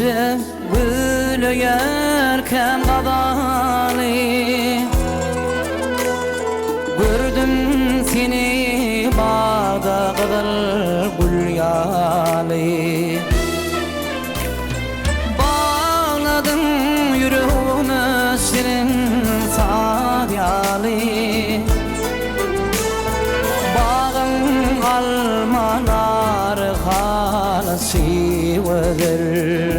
gülse gülüyerken qadalı, gördüm seni bağda qızıl gül yalı. Bağladım yüreğime şirin sadyalı, bağın almaları halası verir.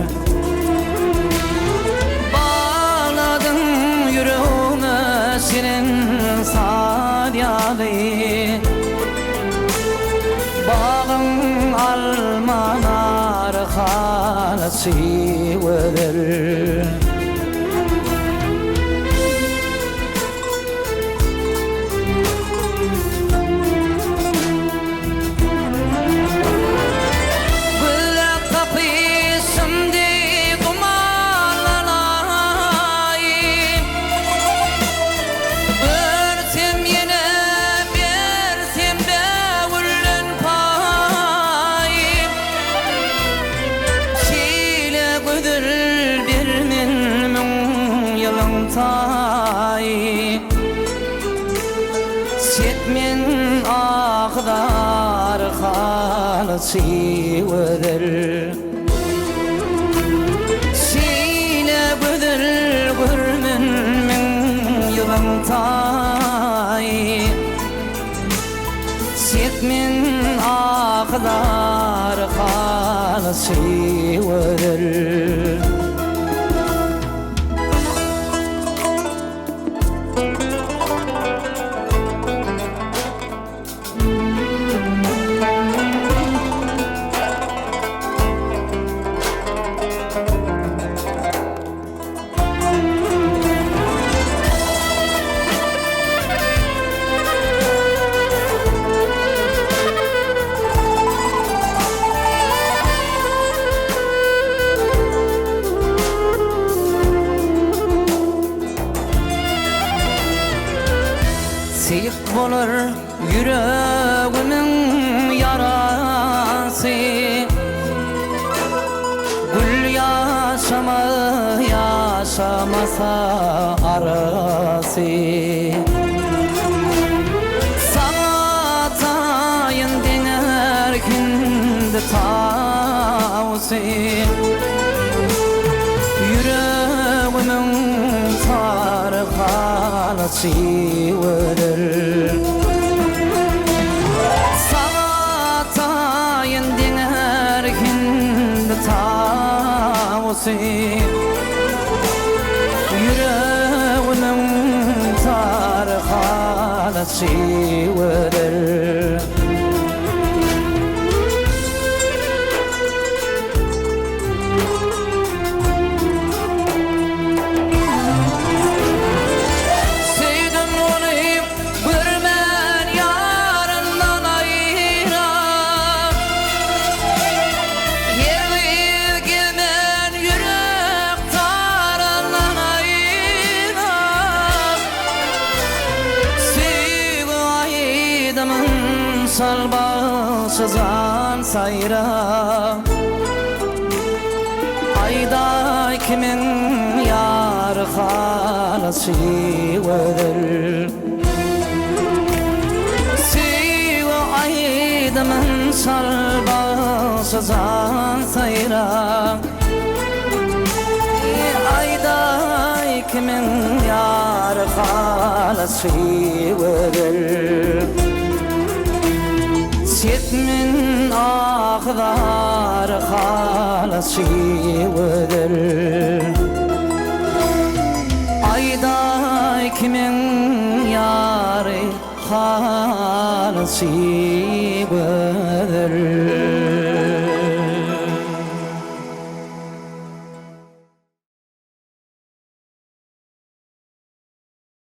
Bağladım yüreğime şirin sadyalı, bağın almaları halası verir. Setmen ağlar halası verir. Sile güdür görmen min yılın tay. Setmen ağlar halası verir. Seyik bolur yüreğimin yarası, gül yaşamasa arası. Sana tayın dener kindi tavsi, yüreğimin tarı halası verir. Sana tayın dener kindi tavsi, yüreğimin tarı halası verir. Salbasızan sayra, ayda kimin yar halası verir. Siva aydımın salbasızan sayra, ayda kimin yar halası verir. Setmen ağlar halası verir. Ayda kimin yarı halası verir.